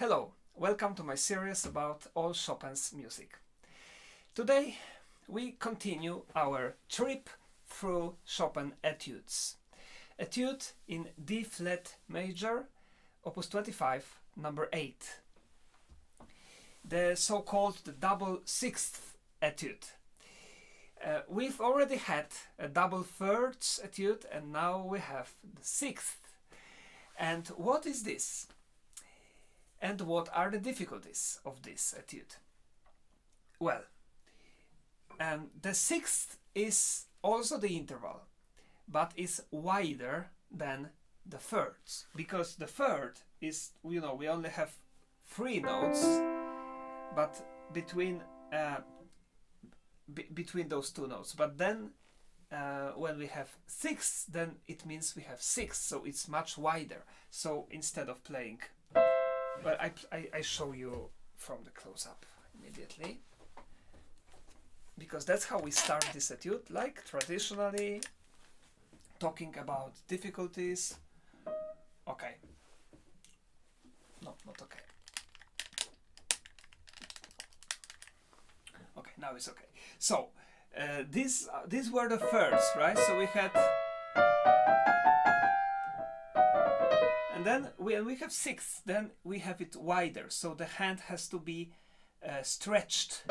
Hello, welcome to my series about all Chopin's music. Today we continue our trip through Chopin etudes. Etude in D flat major, opus 25, number 8. The so-called double sixth etude. We've already had a double thirds etude and now we have the sixth. And what is this? And what are the difficulties of this etude? Well, the sixth is also the interval, but is wider than the thirds, because the third is, we only have 3 notes, but between those 2 notes. But then when we have sixth, then it means we have 6, so it's much wider. So instead of playing, well, I show you from the close-up immediately, because that's how we start this etude, like traditionally, talking about difficulties. Okay. No, not okay. Okay, now it's okay. So these were the first, right? So we had, and then when we have sixth, then we have it wider. So the hand has to be stretched.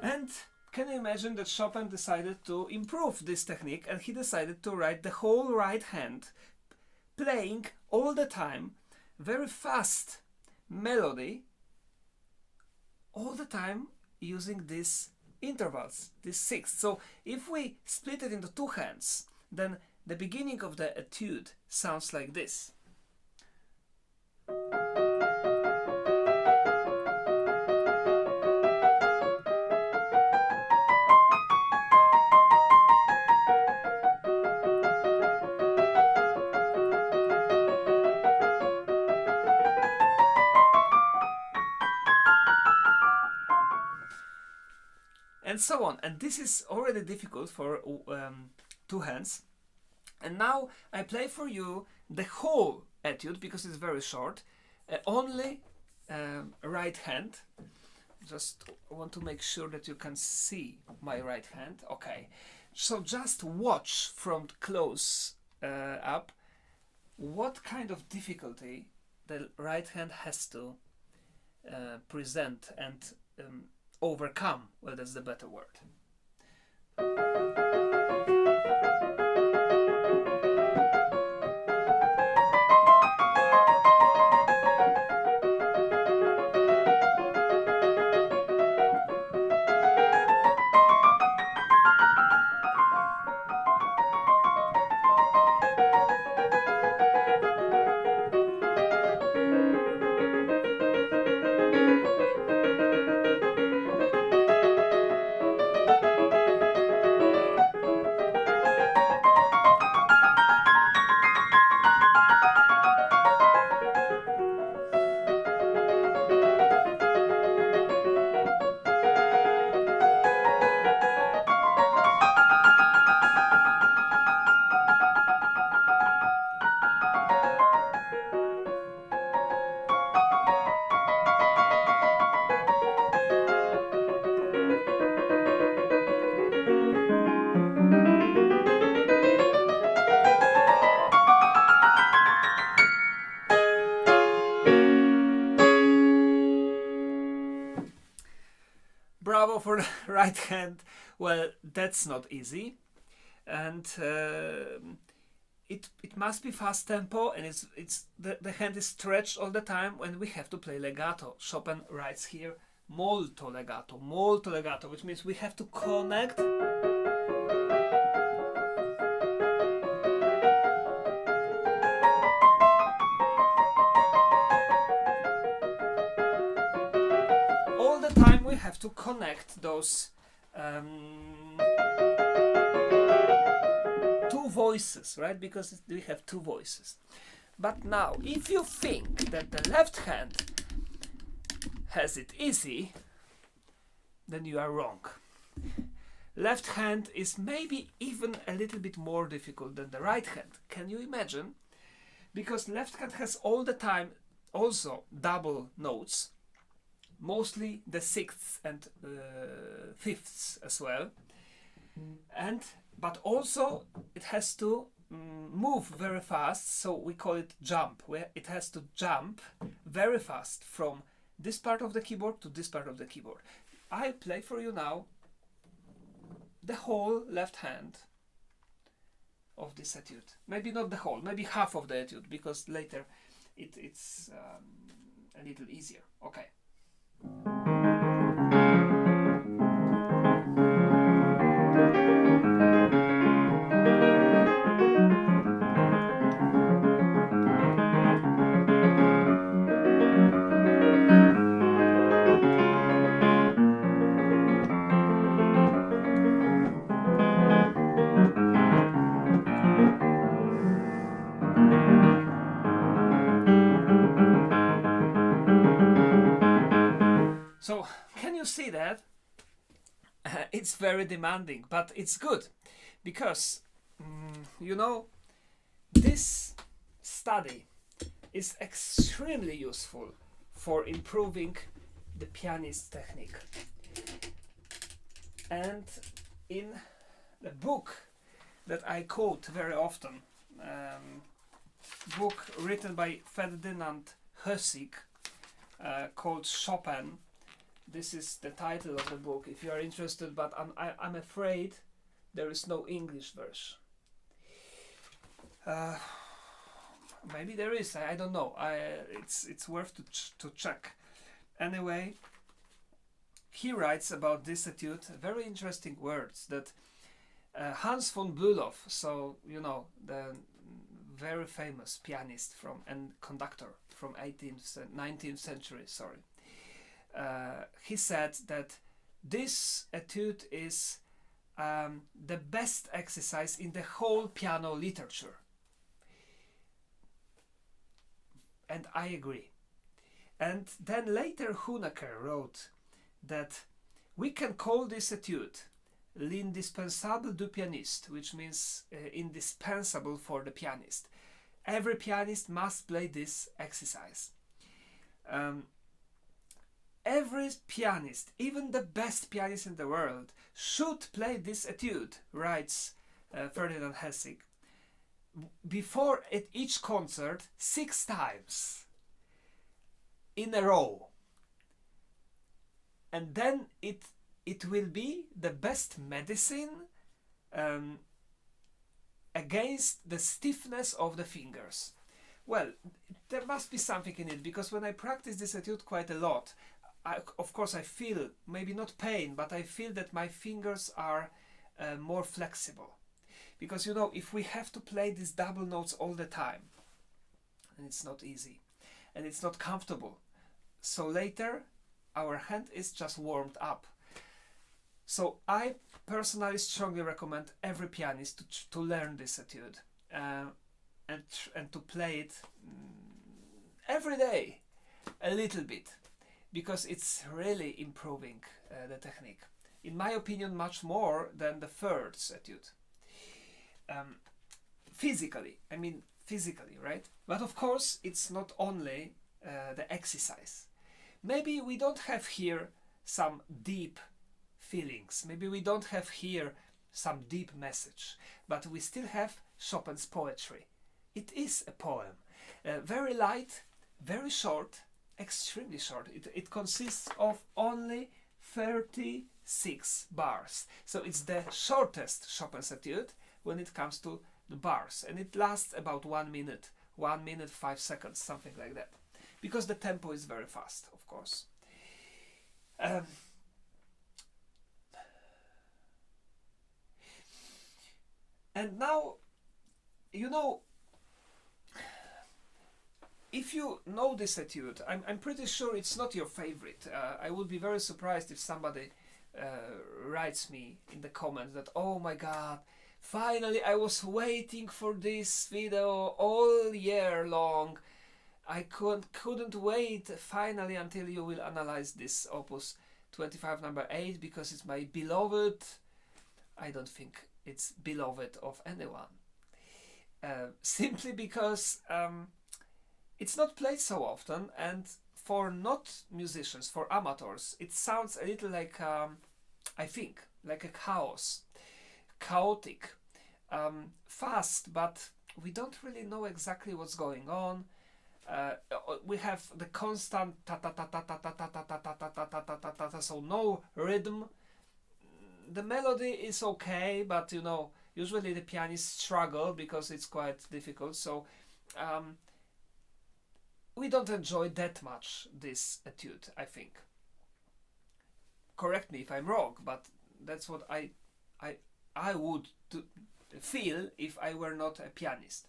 And can you imagine that Chopin decided to improve this technique, and he decided to write the whole right hand, playing all the time very fast melody, all the time using these intervals, this sixth. So if we split it into 2 hands, then the beginning of the etude sounds like this. And so on. And this is already difficult for 2 hands. And now I play for you the whole etude, because it's very short, only right hand. Just want to make sure that you can see my right hand. Okay, so just watch from close up what kind of difficulty the right hand has to present and overcome. Well, that's the better word. Bravo for the right hand. Well, that's not easy, and it must be fast tempo, and the hand is stretched all the time when we have to play legato. Chopin writes here molto legato, which means we have to connect all the time. We have to connect those 2 voices, right? Because we have 2 voices. But now, if you think that the left hand has it easy, then you are wrong. left hand is maybe even a little bit more difficult than the right hand. Can you imagine? Because left hand has all the time also double notes, mostly the sixths and fifths as well, but also it has to move very fast, so we call it jump, where it has to jump very fast from this part of the keyboard to this part of the keyboard. I play for you now the whole left hand of this etude. Maybe not the whole, maybe half of the etude, because later it's a little easier. Okay. So, can you see that? It's very demanding, but it's good, because, you know, this study is extremely useful for improving the pianist technique. And in the book that I quote very often, book written by Ferdinand Hössig, called Chopin. This is the title of the book if you are interested, but I'm afraid there is no English version. Maybe there is, I don't know. It's worth to check. Anyway, he writes about this etude very interesting words that Hans von Bülow, so you know, the very famous pianist and conductor from 19th century, sorry. He said that this etude is the best exercise in the whole piano literature. And I agree. And then later Huneker wrote that we can call this etude l'indispensable du pianiste, which means indispensable for the pianist. Every pianist must play this exercise. Every pianist, even the best pianist in the world, should play this etude, writes Ferdinand Hössig, before each concert 6 times in a row. And then it will be the best medicine against the stiffness of the fingers. Well, there must be something in it, because when I practice this etude quite a lot, of course I feel, maybe not pain, but I feel that my fingers are more flexible. Because, you know, if we have to play these double notes all the time, and it's not easy, and it's not comfortable, so later our hand is just warmed up. So I personally strongly recommend every pianist to learn this etude and to play it every day a little bit, because it's really improving the technique. In my opinion, much more than the thirds etude. Physically, right? But of course, it's not only the exercise. Maybe we don't have here some deep feelings. Maybe we don't have here some deep message. But we still have Chopin's poetry. It is a poem. Very light, very short, extremely short. It consists of only 36 bars. So it's the shortest Chopin's etude when it comes to the bars. And it lasts about 1 minute. 1 minute, 5 seconds, something like that. Because the tempo is very fast, of course. And now, you know, if you know this etude, I'm pretty sure it's not your favorite. I would be very surprised if somebody writes me in the comments that, oh my god, finally I was waiting for this video all year long. I couldn't wait finally until you will analyze this opus 25 number 8, because it's my beloved I don't think it's beloved of anyone. Simply because it's not played so often, and for not musicians, for amateurs, it sounds a little like, I think, like a chaotic, fast, but we don't really know exactly what's going on. We have the constant ta ta ta ta ta ta ta ta ta ta ta ta ta ta ta ta, so no rhythm. The melody is okay, but you know, usually the pianists struggle because it's quite difficult. So we don't enjoy that much this etude, I think. Correct me if I'm wrong, but that's what I would feel if I were not a pianist.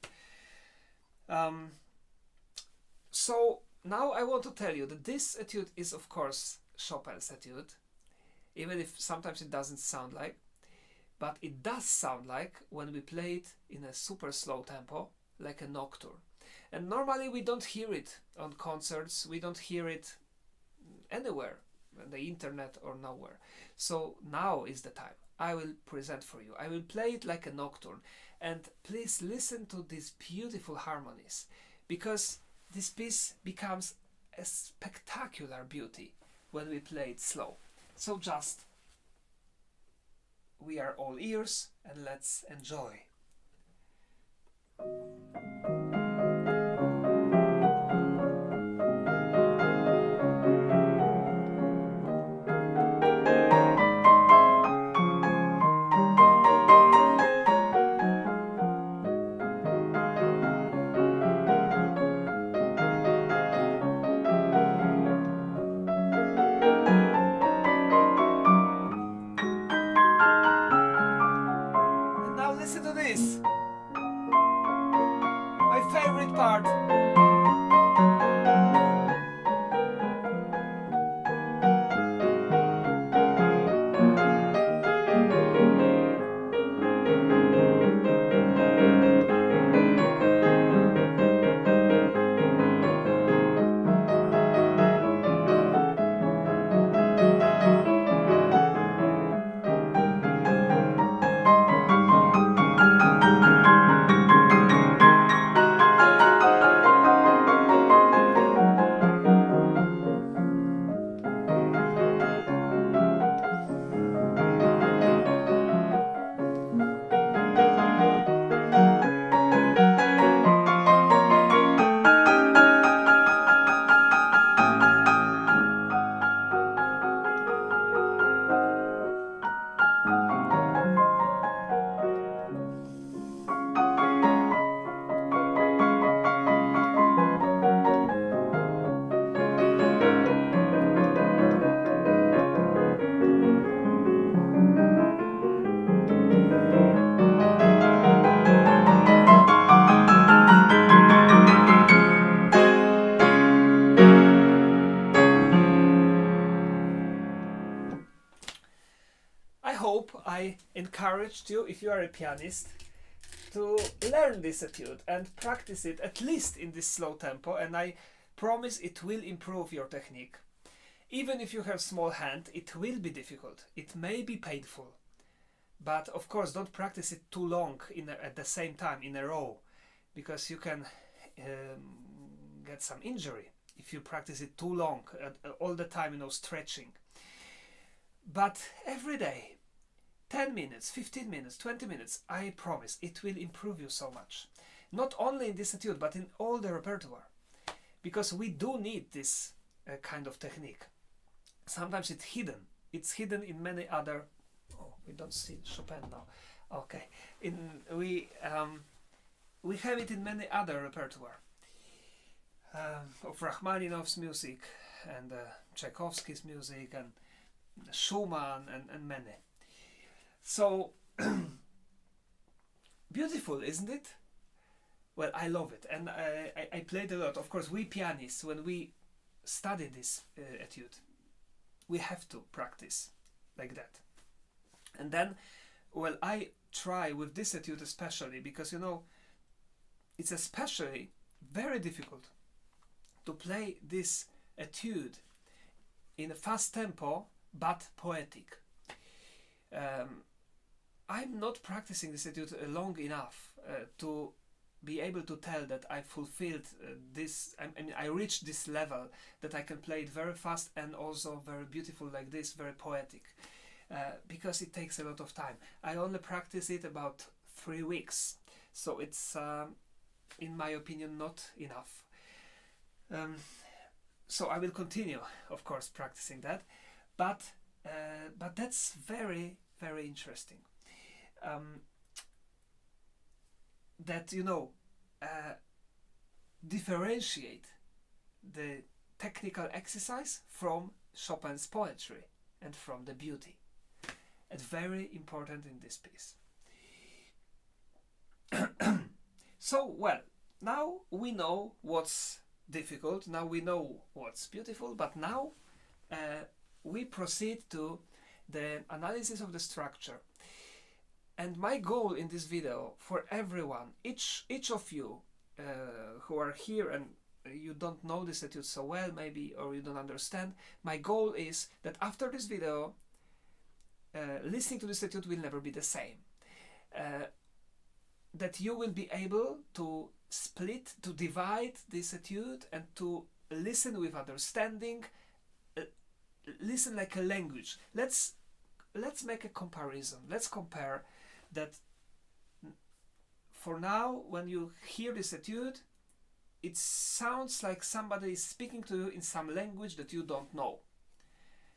So now I want to tell you that this etude is of course Chopin's etude, even if sometimes it doesn't sound like, but it does sound like when we play it in a super slow tempo, like a nocturne. And normally we don't hear it on concerts, we don't hear it anywhere, on the internet or nowhere. So now is the time. I will present for you. I will play it like a nocturne, and please listen to these beautiful harmonies, because this piece becomes a spectacular beauty when we play it slow. So just, we are all ears, and let's enjoy. And now listen to this, my favorite part. I hope I encouraged you, if you are a pianist, to learn this etude and practice it at least in this slow tempo, and I promise it will improve your technique. Even if you have small hand, it will be difficult. It may be painful. But of course, don't practice it too long at the same time in a row, because you can get some injury if you practice it too long, all the time, you know, stretching. But every day, 10 minutes, 15 minutes, 20 minutes, I promise it will improve you so much. Not only in this etude, but in all the repertoire. Because we do need this kind of technique. Sometimes it's hidden. It's hidden in many other... Oh, we don't see Chopin now. Okay. We have it in many other repertoire. Of Rachmaninoff's music, and Tchaikovsky's music, and Schumann, and many. So beautiful, isn't it? Well, I love it, and I played a lot. Of course, we pianists, when we study this etude, we have to practice like that. And then, well, I try with this etude especially, because, you know, it's especially very difficult to play this etude in a fast tempo but poetic. I'm not practicing this etude long enough to be able to tell that I fulfilled this. I mean, I reached this level that I can play it very fast and also very beautiful like this, very poetic, because it takes a lot of time. I only practice it about 3 weeks, so it's, in my opinion, not enough. So I will continue, of course, practicing that, but that's very, very interesting. That, you know, differentiate the technical exercise from Chopin's poetry and from the beauty. It's very important in this piece. So, well, now we know what's difficult, now we know what's beautiful, but now we proceed to the analysis of the structure. And my goal in this video for everyone, each of you who are here and you don't know this etude so well maybe, or you don't understand, my goal is that after this video, listening to this etude will never be the same. That you will be able to split, to divide this etude and to listen with understanding, listen like a language. Let's make a comparison. Let's compare that. For now, when you hear this etude, it sounds like somebody is speaking to you in some language that you don't know.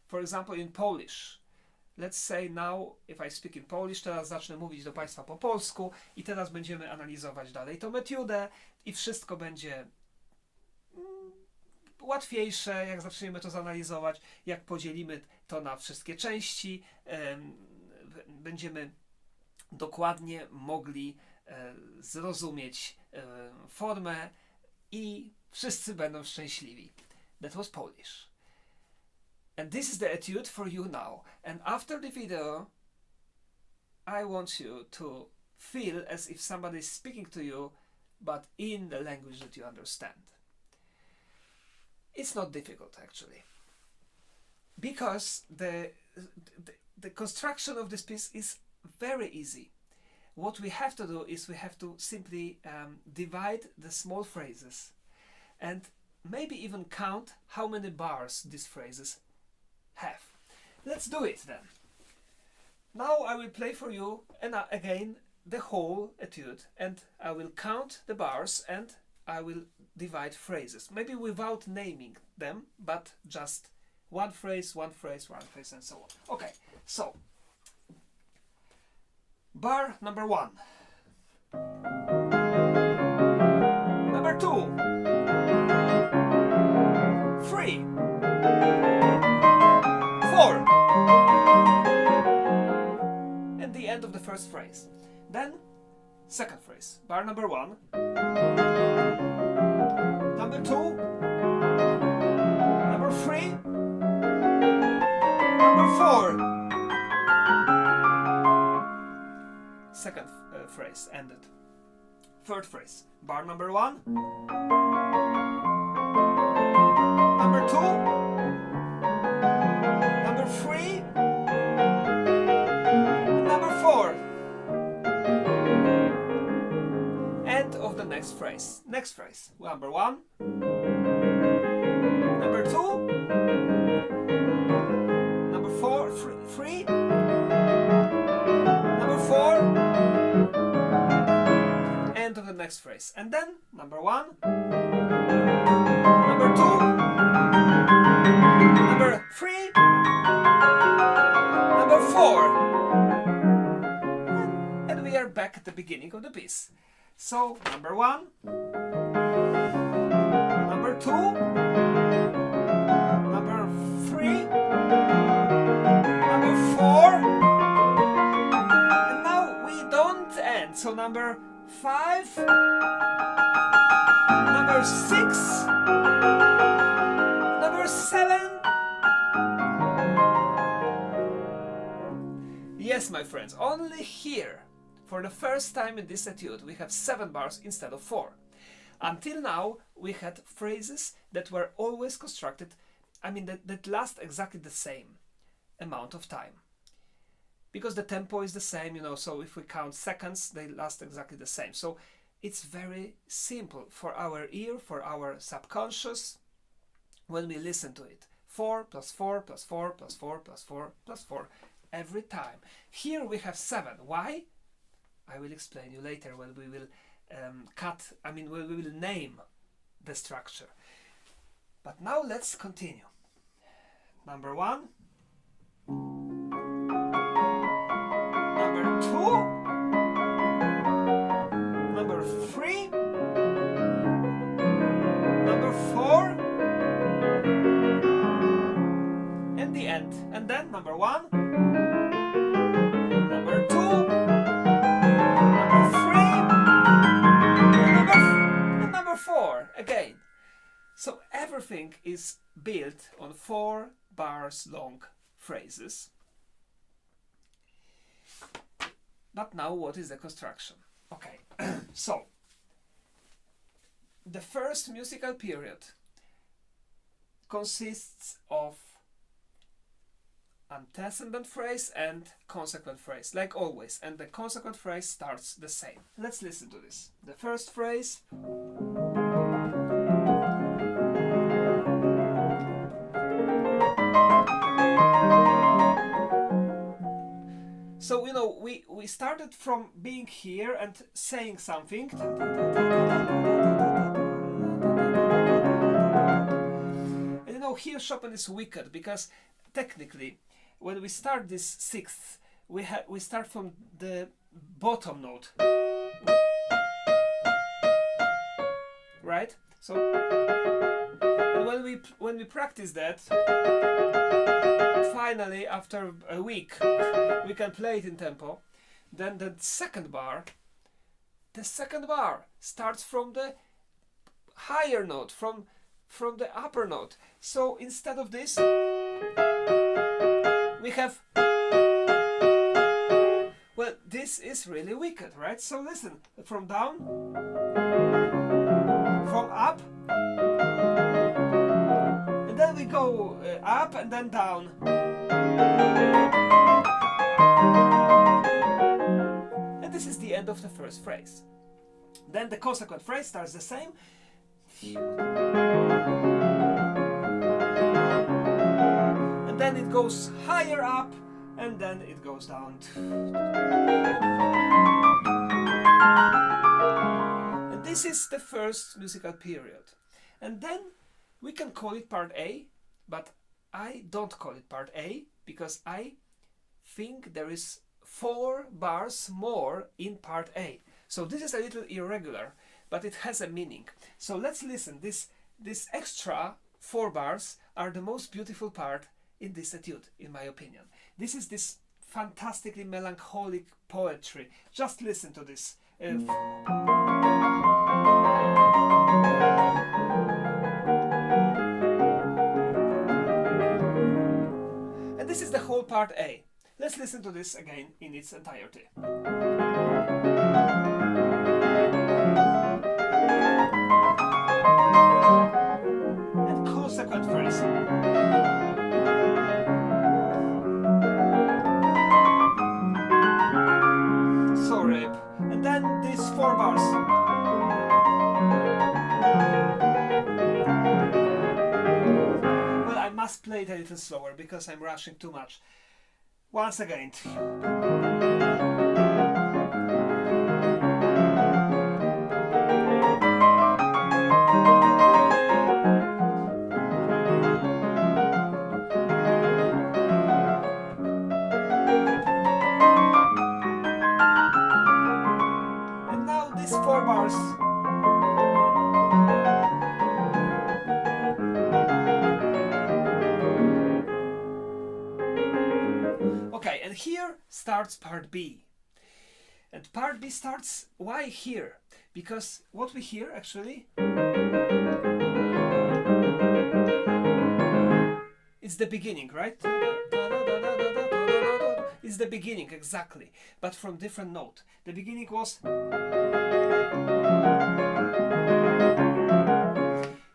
For example, in Polish. Let's say now, if I speak in Polish, teraz zacznę mówić do Państwa po polsku i teraz będziemy analizować dalej tą etiudę i wszystko będzie łatwiejsze, jak zaczniemy to zanalizować, jak podzielimy to na wszystkie części, będziemy dokładnie mogli zrozumieć formę i wszyscy będą szczęśliwi. That was Polish. And this is the etude for you now. And after the video, I want you to feel as if somebody is speaking to you, but in the language that you understand. It's not difficult, actually, because the construction of this piece is very easy. What we have to do is we have to simply divide the small phrases and maybe even count how many bars these phrases have. Let's do it then. Now I will play for you again the whole etude, and I will count the bars and I will divide phrases, maybe without naming them, but just one phrase, one phrase, one phrase, and so on. Okay, so bar number 1, number 2, 3, 4, and the end of the first phrase. Then second phrase, bar number 1, number 2, number 3, number 4. Second phrase ended. Third phrase, bar number 1, number 2, number 3, and number 4. End of the next phrase. Next phrase, number 1, number 2, number 3, number 4. End of the next phrase. And then number 1, number 2, number 3, number 4. And we are back at the beginning of the piece. So number 1, number 2, number 3, number 4. And now we don't end. So number 5, number 6, number 7. Yes, my friends, only here, for the first time in this etude, we have 7 bars instead of 4. Until now, we had phrases that were always constructed, that last exactly the same amount of time. because the tempo is the same, you know, so if we count seconds, they last exactly the same. So it's very simple for our ear, for our subconscious, when we listen to it. 4 plus 4 plus 4 plus 4 plus 4 plus 4 every time. Here we have 7. Why? I will explain you later when we will when we will name the structure. But now let's continue. Number 1. Number 2. Number 3. Number 4. And the end. And then number 1. Number 2. Number 3. And number 4 again. So everything is built on 4 bars long phrases. But now what is the construction? Okay, so the first musical period consists of antecedent phrase and consequent phrase, like always, and the consequent phrase starts the same. Let's listen to this. The first phrase. So, you know, we started from being here and saying something. And you know, here Chopin is wicked because technically, when we start this sixth, we start from the bottom note. Right? So, and when we practice that, finally, after a week, we can play it in tempo. Then the second bar starts from the higher note, from the upper note. So instead of this, we have, well, this is really wicked, right? So listen, from down, from up, and then we go up and then down. And this is the end of the first phrase. Then the consequent phrase starts the same. And then it goes higher up and then it goes down. And this is the first musical period. And then we can call it part A, but I don't call it part A because I think there is 4 bars more in part A. So this is a little irregular, but it has a meaning. So let's listen. This extra 4 bars are the most beautiful part in this etude, in my opinion. This is this fantastically melancholic poetry. Just listen to this. And this is the whole part A. Let's listen to this again in its entirety. And consequent phrase. So rape. And then these 4 bars. Well, I must play it a little slower because I'm rushing too much. Once again. And now these 4 bars. Okay, and here starts part B. And part B starts, why here? Because what we hear actually, it's the beginning, right? It's the beginning, exactly, but from different note. The beginning was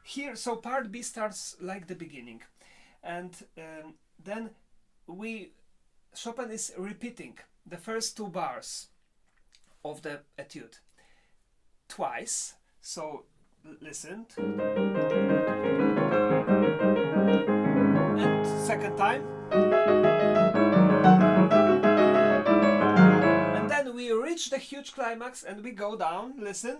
here, so part B starts like the beginning. And then we Chopin is repeating the first two bars of the etude twice. So listen. And second time. And then we reach the huge climax and we go down. Listen.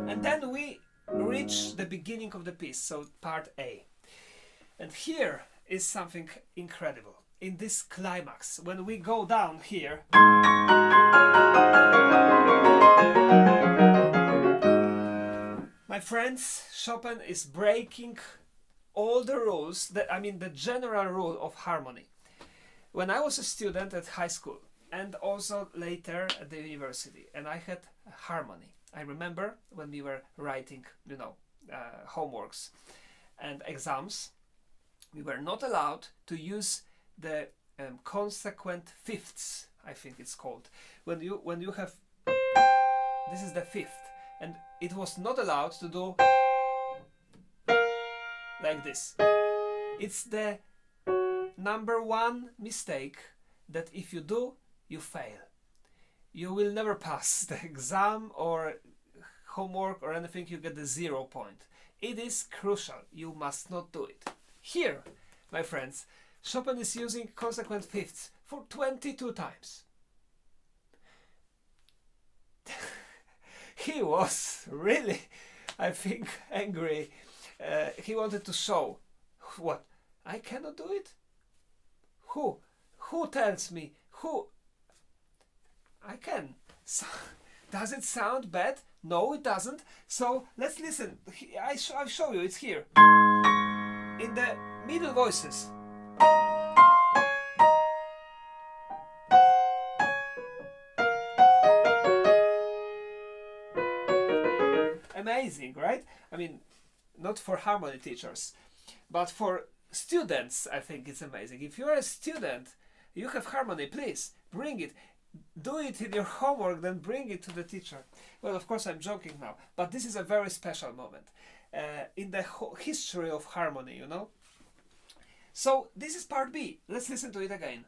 And then we reach the beginning of the piece, so part A. And here is something incredible. In this climax, when we go down here, my friends, Chopin is breaking all the rules, the general rule of harmony. When I was a student at high school and also later at the university, and I had harmony, I remember when we were writing, homeworks and exams, we were not allowed to use the consequent fifths, I think it's called. When you have, this is the fifth, and it was not allowed to do like this. It's the number one mistake that if you do, you fail. You will never pass the exam or homework or anything, you get the 0 point. It is crucial, you must not do it. Here, my friends, Chopin is using consequent fifths for 22 times. He was really, I think, angry. He wanted to show, what? I cannot do it? Who? Who tells me? Who? I can. So, does it sound bad? No, it doesn't. So let's listen. I'll show you. It's here. In the middle voices. Amazing, right? I mean, not for harmony teachers, but for students, I think it's amazing. If you're a student, you have harmony, please bring it. Do it in your homework, then bring it to the teacher. Well, of course, I'm joking now, but this is a very special moment in the history of harmony, you know? So, this is part B. Let's listen to it again.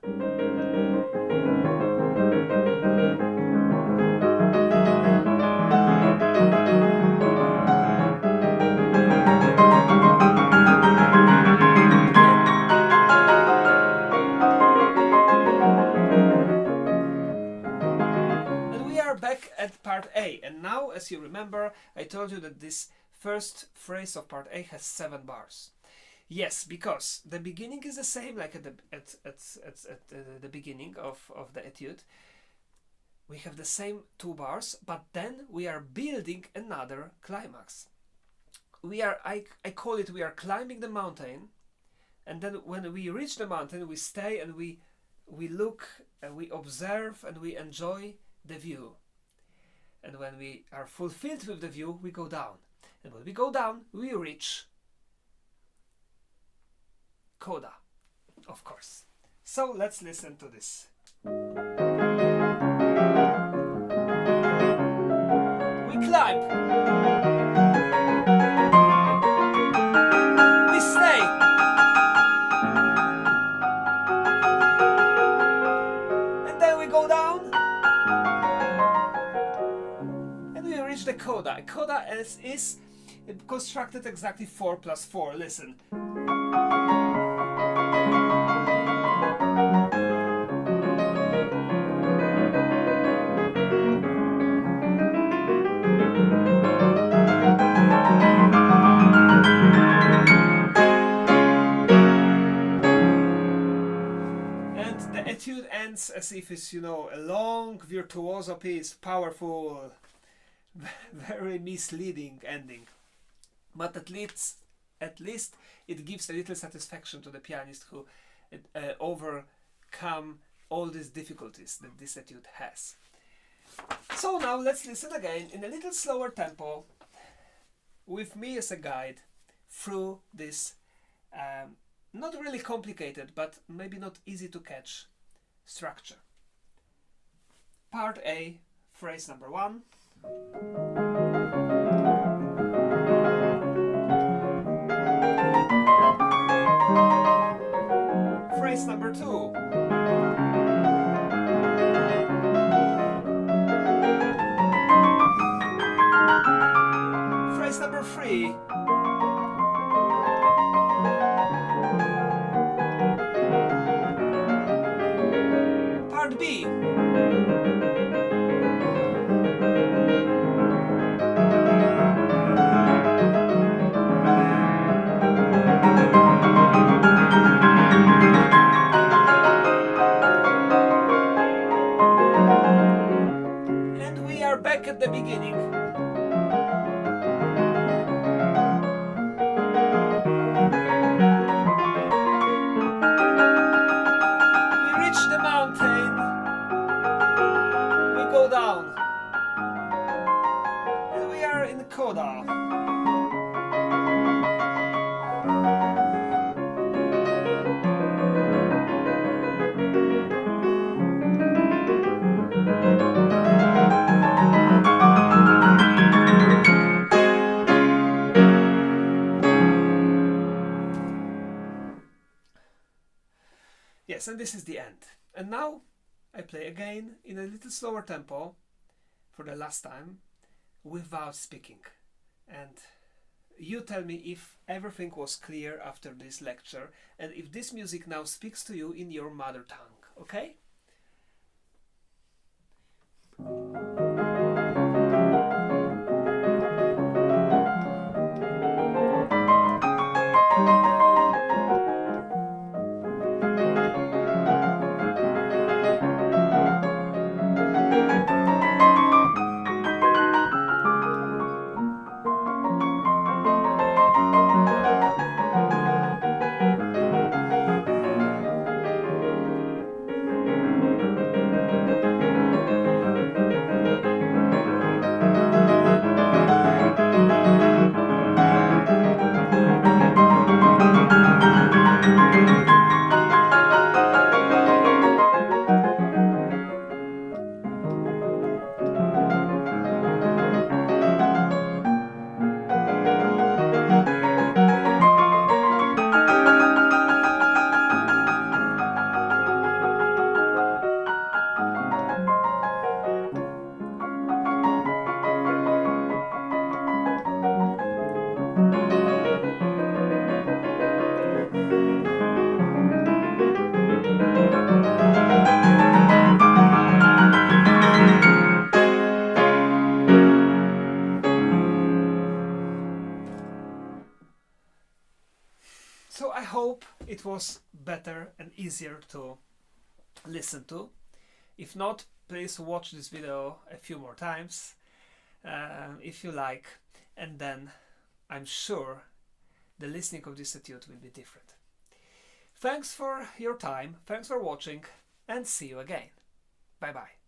At part A, and now, as you remember, I told you that this first phrase of part A has 7 bars. Yes, because the beginning is the same like at the beginning of the etude. We have the same 2 bars, but then we are building another climax. I call it, we are climbing the mountain, and then when we reach the mountain, we stay and we look, and we observe, and we enjoy the view. And when we are fulfilled with the view, we go down. And when we go down, we reach coda, of course. So let's listen to this. We climb. We stay. And then we go down. Reach the coda. A coda is constructed exactly 4 plus 4. Listen. And the etude ends as if it's, a long virtuoso piece, powerful, very misleading ending, but at least it gives a little satisfaction to the pianist who overcome all these difficulties that this etude has. So now let's listen again in a little slower tempo with me as a guide through this not really complicated but maybe not easy to catch structure. Part A, phrase number 1. number 2. Phrase number 3. Part B. And we are back at the beginning. We reach the mountain. We go down. And we are in the coda. Yes, and this is the end. And now I play again in a little slower tempo for the last time without speaking. And you tell me if everything was clear after this lecture and if this music now speaks to you in your mother tongue, okay? So I hope it was better and easier to listen to. If not, please watch this video a few more times if you like, and then I'm sure the listening of this etude will be different. Thanks for your time, thanks for watching, and see you again. Bye bye.